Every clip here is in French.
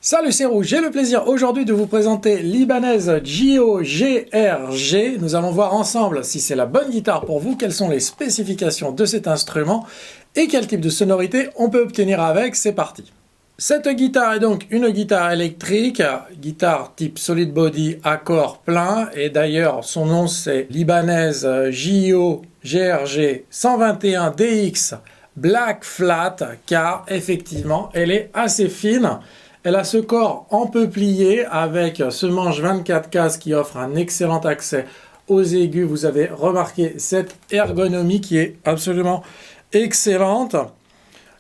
Salut, c'est Rouge, j'ai le plaisir aujourd'hui de vous présenter l'Ibanez GIO GRG. Nous allons voir ensemble si c'est la bonne guitare pour vous, quelles sont les spécifications de cet instrument et quel type de sonorité on peut obtenir avec. C'est parti. Cette guitare est donc une guitare électrique, guitare type solid body à corps plein, et d'ailleurs son nom c'est l'Ibanez GIO GRG 121 DX Black Flat, car effectivement elle est assez fine. Elle a ce corps en peuplier avec ce manche 24 cases qui offre un excellent accès aux aigus. Vous avez remarqué cette ergonomie qui est absolument excellente.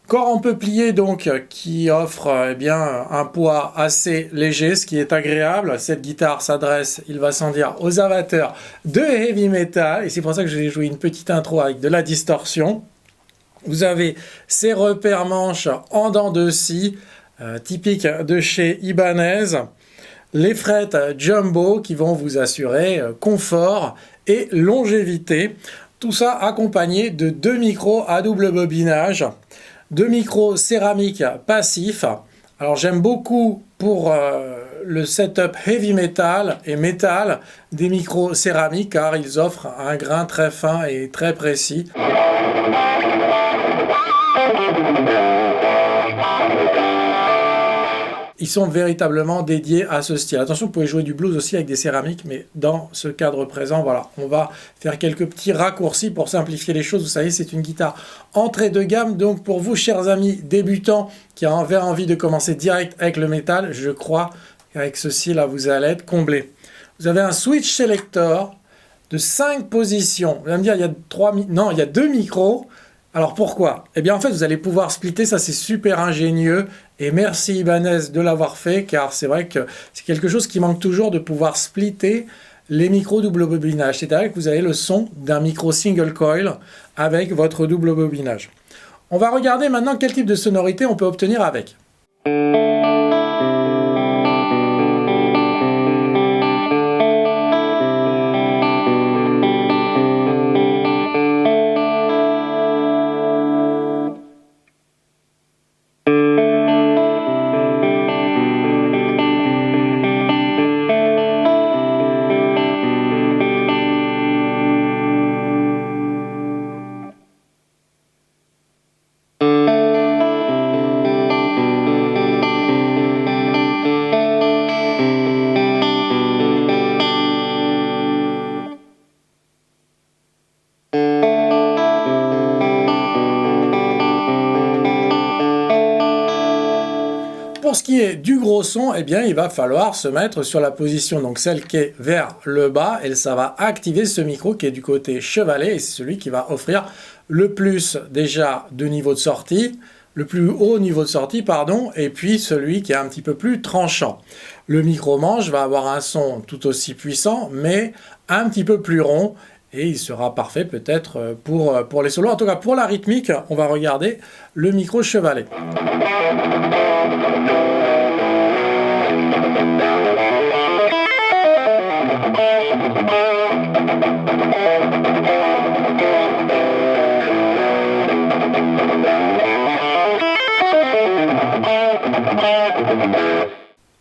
Corps en peuplier donc qui offre eh bien, un poids assez léger, ce qui est agréable. Cette guitare s'adresse, il va sans dire, aux amateurs de heavy metal. Et c'est pour ça que je vais jouer une petite intro avec de la distorsion. Vous avez ces repères manches en dents de scie, typique de chez Ibanez, les frettes jumbo qui vont vous assurer confort et longévité. Tout ça accompagné de deux micros à double bobinage, deux micros céramiques passifs. Alors j'aime beaucoup pour le setup heavy metal et metal des micros céramiques car ils offrent un grain très fin et très précis. Ils sont véritablement dédiés à ce style. Attention, vous pouvez jouer du blues aussi avec des céramiques, mais dans ce cadre présent, voilà, on va faire quelques petits raccourcis pour simplifier les choses. Vous savez, c'est une guitare entrée de gamme, donc pour vous, chers amis débutants, qui avaient envie de commencer direct avec le métal, je crois qu'avec ceci, là, vous allez être comblés. Vous avez un switch selector de 5 positions. Vous allez me dire, il y a 2 micros. Alors pourquoi? Eh bien en fait vous allez pouvoir splitter, ça c'est super ingénieux et merci Ibanez de l'avoir fait car c'est vrai que c'est quelque chose qui manque toujours de pouvoir splitter les micros double bobinage, c'est-à-dire que vous avez le son d'un micro single coil avec votre double bobinage. On va regarder maintenant quel type de sonorité on peut obtenir avec. Pour ce qui est du gros son, eh bien, il va falloir se mettre sur la position, donc celle qui est vers le bas, et ça va activer ce micro qui est du côté chevalet, et c'est celui qui va offrir le plus déjà de niveau de sortie, le plus haut niveau de sortie, pardon, et puis celui qui est un petit peu plus tranchant. Le micro-manche va avoir un son tout aussi puissant, mais un petit peu plus rond, et il sera parfait peut-être pour les solos. En tout cas, pour la rythmique, on va regarder le micro chevalet.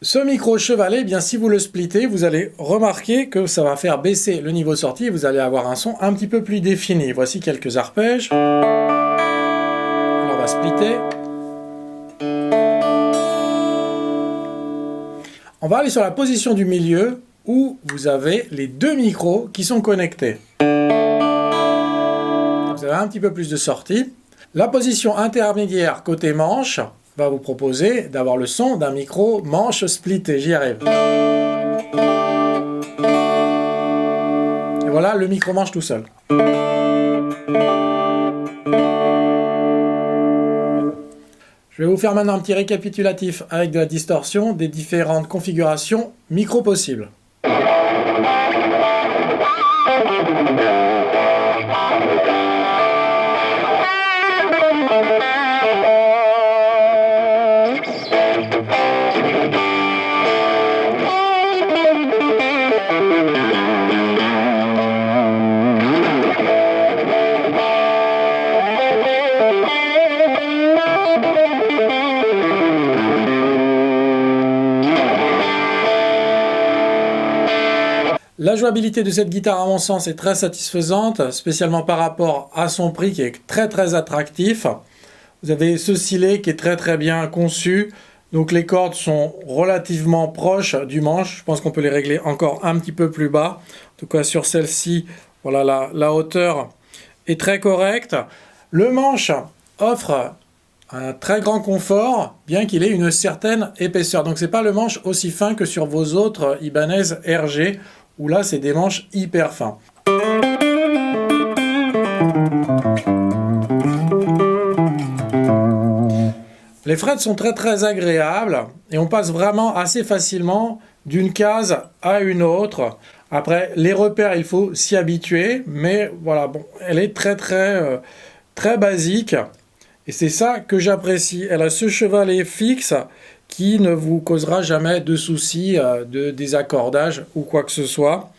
Ce micro chevalet, eh bien, si vous le splittez, vous allez remarquer que ça va faire baisser le niveau de sortie et vous allez avoir un son un petit peu plus défini. Voici quelques arpèges. Alors, on va splitter. On va aller sur la position du milieu où vous avez les deux micros qui sont connectés. Vous avez un petit peu plus de sortie. La position intermédiaire côté manche va vous proposer d'avoir le son d'un micro manche splitté. J'y arrive. Et voilà le micro manche tout seul. Je vais vous faire maintenant un petit récapitulatif avec de la distorsion des différentes configurations micro possibles. La jouabilité de cette guitare, à mon sens, est très satisfaisante, spécialement par rapport à son prix qui est très attractif. Vous avez ce stylet qui est très bien conçu. Donc les cordes sont relativement proches du manche. Je pense qu'on peut les régler encore un petit peu plus bas. En tout cas sur celle-ci, voilà, la hauteur est très correcte. Le manche offre un très grand confort, bien qu'il ait une certaine épaisseur. Donc c'est pas le manche aussi fin que sur vos autres Ibanez RG, où là c'est des manches hyper fins. Les frets sont très agréables et on passe vraiment assez facilement d'une case à une autre. Après, les repères, il faut s'y habituer, mais voilà, bon, elle est très basique et c'est ça que j'apprécie. Elle a ce chevalet fixe qui ne vous causera jamais de soucis de désaccordage ou quoi que ce soit.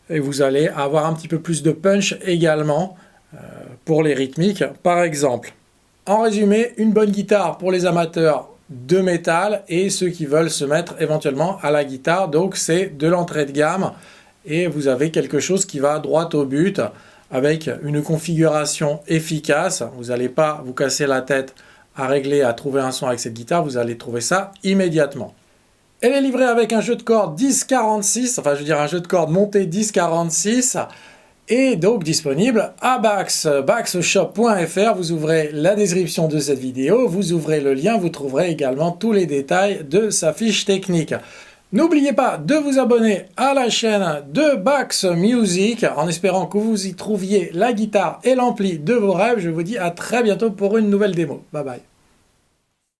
Et vous allez avoir un petit peu plus de punch également pour les rythmiques, par exemple. En résumé, une bonne guitare pour les amateurs de métal et ceux qui veulent se mettre éventuellement à la guitare. Donc c'est de l'entrée de gamme et vous avez quelque chose qui va droit au but avec une configuration efficace. Vous n'allez pas vous casser la tête à régler, à trouver un son avec cette guitare. Vous allez trouver ça immédiatement. Elle est livrée avec un jeu de cordes 10-46, enfin je veux dire un jeu de cordes monté 10-46. Et donc disponible à Bax, baxshop.fr. Vous ouvrez la description de cette vidéo, vous ouvrez le lien, vous trouverez également tous les détails de sa fiche technique. N'oubliez pas de vous abonner à la chaîne de Bax Music en espérant que vous y trouviez la guitare et l'ampli de vos rêves. Je vous dis à très bientôt pour une nouvelle démo. Bye bye.